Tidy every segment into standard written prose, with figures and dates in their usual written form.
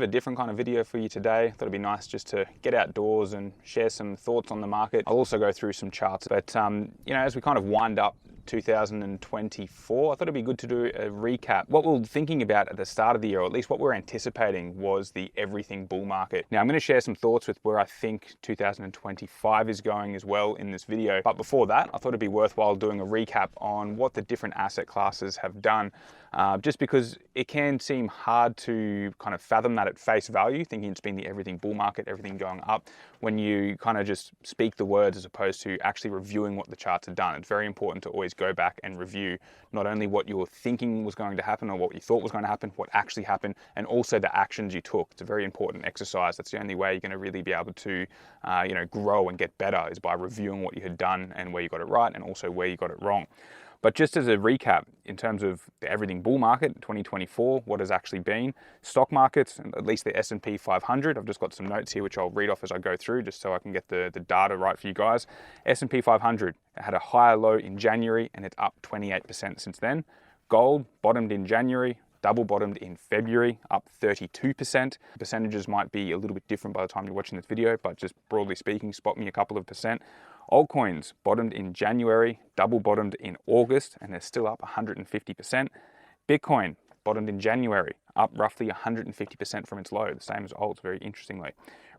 different kind of video for you today. Thought it'd be nice just to get outdoors and share some thoughts on the market. I'll also go through some charts, but you know, as we kind of wind up 2024, I thought it'd be good to do a recap. What we were thinking about at the start of the year, or at least what we're anticipating, was the everything bull market. Now I'm going to share some thoughts with where I think 2025 is going as well in this video. But before that, I thought it'd be worthwhile doing a recap on what the different asset classes have done. Just because it can seem hard to kind of fathom that at face value, thinking it's been the everything bull market, everything going up, when you kind of just speak the words as opposed to actually reviewing what the charts have done. It's very important to always go back and review not only what you were thinking was going to happen or what you thought was going to happen, what actually happened, and also the actions you took. It's a very important exercise. That's the only way you're going to really be able to you know, grow and get better, is by reviewing what you had done and where you got it right and also where you got it wrong. But just as a recap, in terms of the everything bull market, 2024, what has actually been, stock markets, at least the S&P 500, I've just got some notes here which I'll read off as I go through, just so I can get the data right for you guys. S&P 500 had a higher low in January and it's up 28% since then. Gold bottomed in January, double bottomed in February, up 32%. Percentages might be a little bit different by the time you're watching this video, but just broadly speaking, spot me a couple of percent. Altcoins bottomed in January, double bottomed in August, and they're still up 150%. Bitcoin bottomed in January, up roughly 150% from its low, the same as alts, very interestingly.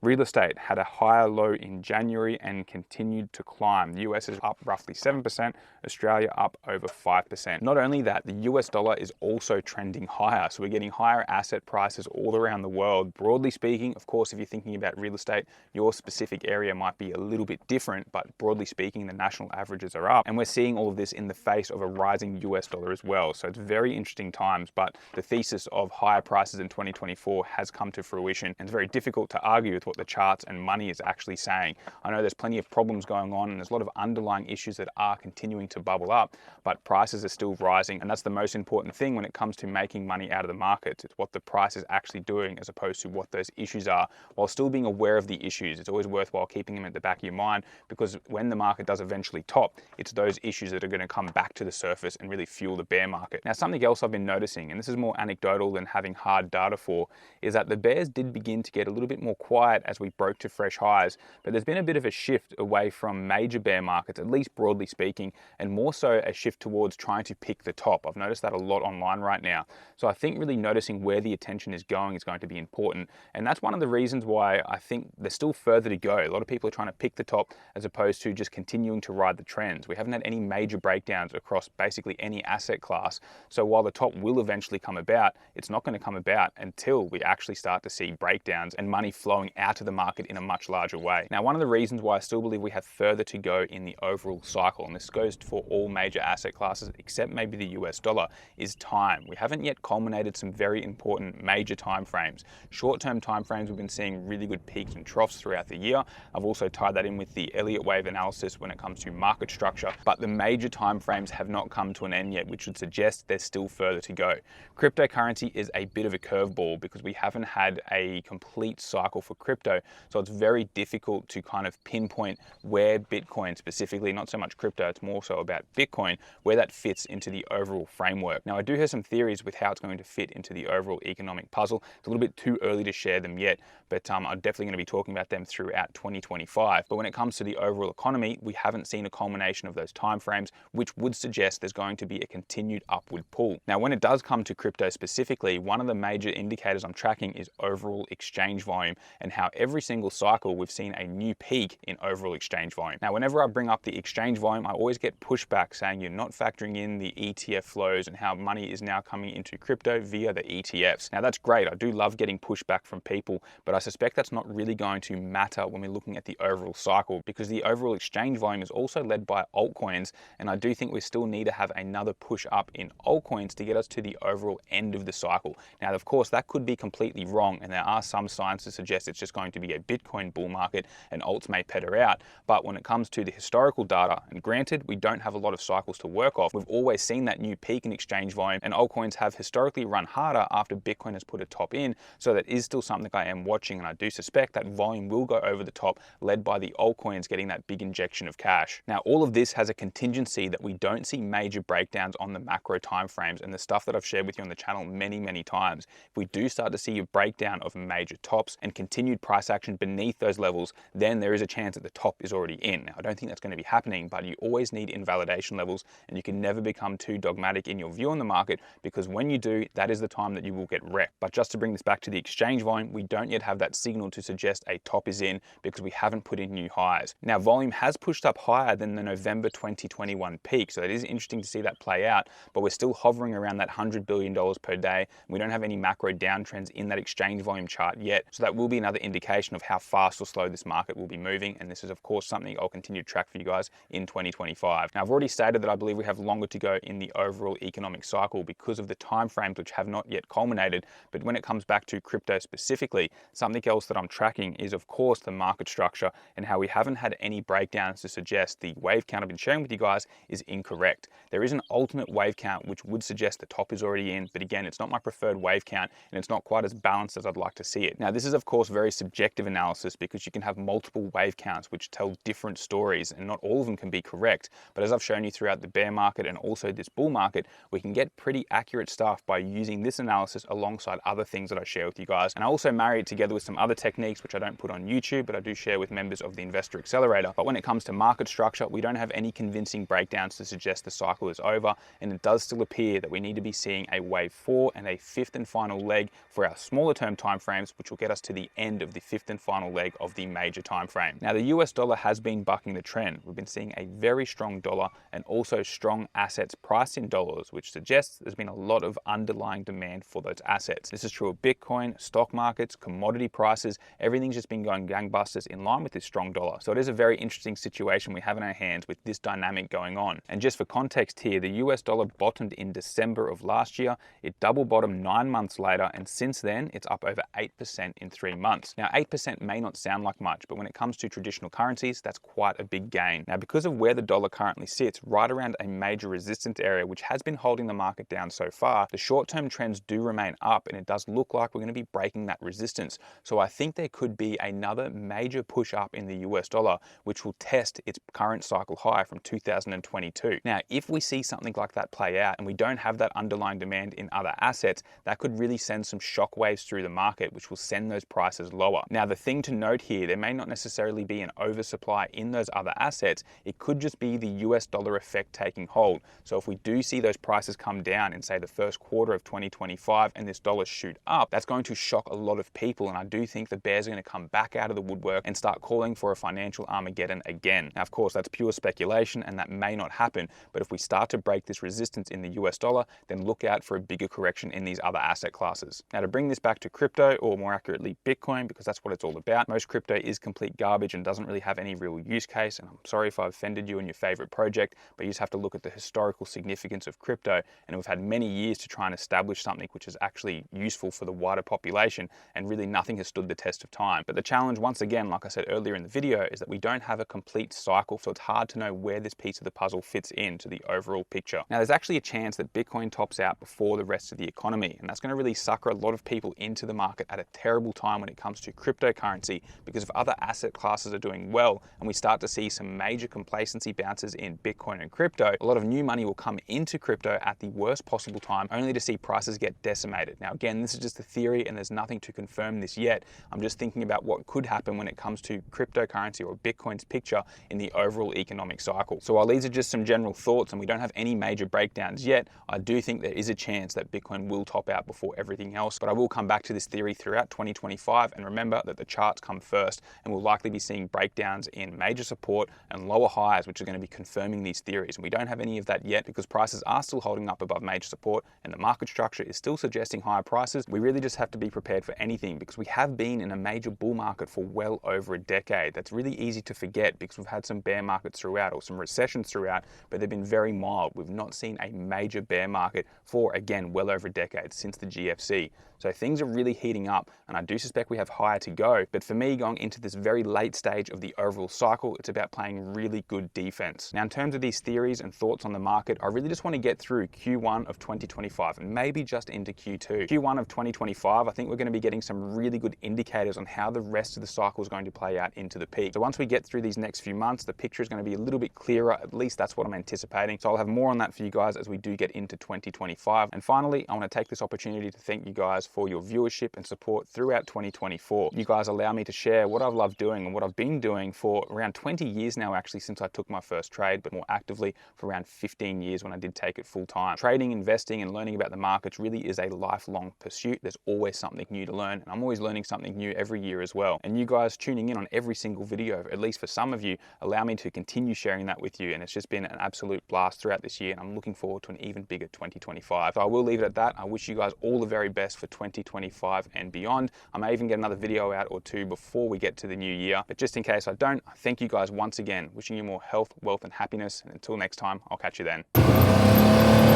Real estate had a higher low in January and continued to climb. The US is up roughly 7%, Australia up over 5%. Not only that, the US dollar is also trending higher. So we're getting higher asset prices all around the world. Broadly speaking, of course, if you're thinking about real estate, your specific area might be a little bit different, but broadly speaking, the national averages are up. And we're seeing all of this in the face of a rising US dollar as well. So it's very interesting times, but the thesis of higher prices in 2024 has come to fruition. And it's very difficult to argue with what the charts and money is actually saying. I know there's plenty of problems going on and there's a lot of underlying issues that are continuing to bubble up, but prices are still rising, and that's the most important thing when it comes to making money out of the markets. It's what the price is actually doing as opposed to what those issues are, while still being aware of the issues. It's always worthwhile keeping them at the back of your mind, because when the market does eventually top, it's those issues that are going to come back to the surface and really fuel the bear market. Now, something else I've been noticing, and this is more anecdotal than having hard data for, is that the bears did begin to get a little bit more quiet as we broke to fresh highs, but there's been a bit of a shift away from major bear markets, at least broadly speaking, and more so a shift towards trying to pick the top. I've noticed that a lot online right now. So I think really noticing where the attention is going to be important. And that's one of the reasons why I think there's still further to go. A lot of people are trying to pick the top as opposed to just continuing to ride the trends. We haven't had any major breakdowns across basically any asset class. So while the top will eventually come about, it's not going to come about until we actually start to see breakdowns and money flowing out of the market in a much larger way. Now, one of the reasons why I still believe we have further to go in the overall cycle, and this goes for all major asset classes except maybe the US dollar, is time. We haven't yet culminated some very important major time frames. Short-term time frames, we've been seeing really good peaks and troughs throughout the year. I've also tied that in with the Elliott wave analysis when it comes to market structure, but the major time frames have not come to an end yet, which would suggest there's still further to go. Cryptocurrency is a bit of a curveball because we haven't had a complete cycle for crypto, so it's very difficult to kind of pinpoint where Bitcoin specifically, not so much crypto, it's more so about Bitcoin, where that fits into the overall framework. Now, I do have some theories with how it's going to fit into the overall economic puzzle. It's a little bit too early to share them yet, but I'm definitely going to be talking about them throughout 2025. But when it comes to the overall economy, we haven't seen a culmination of those timeframes, which would suggest there's going to be a continued upward pull. Now, when it does come to crypto specifically, one of the major indicators I'm tracking is overall exchange volume, and how every single cycle we've seen a new peak in overall exchange volume. Now, whenever I bring up the exchange volume, I always get pushback saying you're not factoring in the ETF flows and how money is now coming into crypto via the ETFs. Now, that's great. I do love getting pushback from people, but I suspect that's not really going to matter when we're looking at the overall cycle, because the overall exchange volume is also led by altcoins, and I do think we still need to have another push up in altcoins to get us to the overall end of the cycle. Now, of course, that could be completely wrong, and there are some signs to suggest it's just going to be a Bitcoin bull market and alts may peter out. But when it comes to the historical data, and granted, we don't have a lot of cycles to work off, we've always seen that new peak in exchange volume, and altcoins have historically run harder after Bitcoin has put a top in. So that is still something I am watching, and I do suspect that volume will go over the top, led by the altcoins getting that big injection of cash. Now, all of this has a contingency that we don't see major breakdowns on the macro timeframes and the stuff that I've shared with you on the channel many times. If we do start to see a breakdown of major tops and continued price action beneath those levels, then there is a chance that the top is already in. Now, I don't think that's going to be happening, but you always need invalidation levels, and you can never become too dogmatic in your view on the market, because when you do, that is the time that you will get wrecked. But just to bring this back to the exchange volume, we don't yet have that signal to suggest a top is in, because we haven't put in new highs. Now, volume has pushed up higher than the November 2021 peak, so it is interesting to see that play out, but we're still hovering around that $100 billion per day. We don't have any macro downtrends in that exchange volume chart yet, so that will be another indication of how fast or slow this market will be moving, and this is of course something I'll continue to track for you guys in 2025. Now, I've already stated that I believe we have longer to go in the overall economic cycle because of the time frames which have not yet culminated, but when it comes back to crypto specifically, something else that I'm tracking is of course the market structure and how we haven't had any breakdowns to suggest the wave count I've been sharing with you guys is incorrect. There is an alternate wave count which would suggest the top is already in, but again, it's not my preferred wave count and it's not quite as balanced as I'd like to see it. Now, this is of course very subjective analysis because you can have multiple wave counts which tell different stories and not all of them can be correct. But as I've shown you throughout the bear market and also this bull market, we can get pretty accurate stuff by using this analysis alongside other things that I share with you guys. And I also marry it together with some other techniques which I don't put on YouTube, but I do share with members of the Investor Accelerator. But when it comes to market structure, we don't have any convincing breakdowns to suggest the cycle is over, and it does still appear that we need to be seeing a wave 4 and a fifth and final leg for our smaller term timeframes, which will get us to the end of the fifth and final leg of the major time frame. Now, the US dollar has been bucking the trend. We've been seeing a very strong dollar and also strong assets priced in dollars, which suggests there's been a lot of underlying demand for those assets. This is true of Bitcoin, stock markets, commodity prices. Everything's just been going gangbusters in line with this strong dollar. So it is a very interesting situation we have in our hands with this dynamic going on. And just for context here, the US dollar bottomed in December of last year. It double bottomed 9 months later, and since then it's up over 8% in 3 months. Now, 8% may not sound like much, but when it comes to traditional currencies, that's quite a big gain. Now, because of where the dollar currently sits, right around a major resistance area, which has been holding the market down so far, the short-term trends do remain up, and it does look like we're going to be breaking that resistance. So I think there could be another major push up in the US dollar, which will test its current cycle high from 2022. Now, if we see something like that play out and we don't have that underlying demand in other assets, that could really send some shockwaves through the market, which will send those prices lower. Now, the thing to note here, there may not necessarily be an oversupply in those other assets. It could just be the US dollar effect taking hold. So if we do see those prices come down in, say, the first quarter of 2025 and this dollar shoot up, that's going to shock a lot of people. And I do think the bears are going to come back out of the woodwork and start calling for a financial Armageddon again. Now, of course, that's pure speculation and that may not happen. But if we start to break this resistance in the US dollar, then look out for a bigger correction in these other asset classes. Now, to bring this back to crypto, or more accurately Bitcoin, because that's what it's all about, most crypto is complete garbage and doesn't really have any real use case. And I'm sorry if I offended you in your favorite project, but you just have to look at the historical significance of crypto. And we've had many years to try and establish something which is actually useful for the wider population, and really nothing has stood the test of time. But the challenge, once again, like I said earlier in the video, is that we don't have a complete cycle, so it's hard to know where this piece of the puzzle fits into the overall picture. Now, there's actually a chance that Bitcoin tops out before the rest of the economy, and that's going to really sucker a lot of people into the market at a terrible time when it comes to cryptocurrency, because if other asset classes are doing well and we start to see some major complacency bounces in Bitcoin and crypto, a lot of new money will come into crypto at the worst possible time, only to see prices get decimated. Now, again, this is just a theory and there's nothing to confirm this yet. I'm just thinking about what could happen when it comes to cryptocurrency or Bitcoin's picture in the overall economic cycle. So while these are just some general thoughts and we don't have any major breakdowns yet, I do think there is a chance that Bitcoin will top out before everything else. But I will come back to this theory throughout 2025, and remember that the charts come first, and we'll likely be seeing breakdowns in major support and lower highs, which are going to be confirming these theories. And we don't have any of that yet because prices are still holding up above major support and the market structure is still suggesting higher prices. We really just have to be prepared for anything because we have been in a major bull market for well over a decade. That's really easy to forget because we've had some bear markets throughout or some recessions throughout, but they've been very mild. We've not seen a major bear market for, again, well over a decade since the GFC. So things are really heating up, and I do suspect we have higher to go. But for me, going into this very late stage of the overall cycle, it's about playing really good defense. Now, in terms of these theories and thoughts on the market, I really just want to get through Q1 of 2025 and maybe just into Q2. Q1 of 2025, I think we're going to be getting some really good indicators on how the rest of the cycle is going to play out into the peak. So once we get through these next few months, the picture is going to be a little bit clearer. At least that's what I'm anticipating. So I'll have more on that for you guys as we do get into 2025. And finally, I want to take this opportunity to thank you guys for your viewership and support throughout 2024. You guys allow me to share what I've loved doing and what I've been doing for around 20 years now, actually, since I took my first trade, but more actively for around 15 years when I did take it full time. Trading, investing, and learning about the markets really is a lifelong pursuit. There's always something new to learn, and I'm always learning something new every year as well. And you guys tuning in on every single video, at least for some of you, allow me to continue sharing that with you. And it's just been an absolute blast throughout this year, and I'm looking forward to an even bigger 2025. So I will leave it at that. I wish you guys all the very best for 2025 and beyond. I may even get another video out or two before we get to the new year, but just in case I don't, thank you guys once again, wishing you more health, wealth, and happiness. And until next time, I'll catch you then.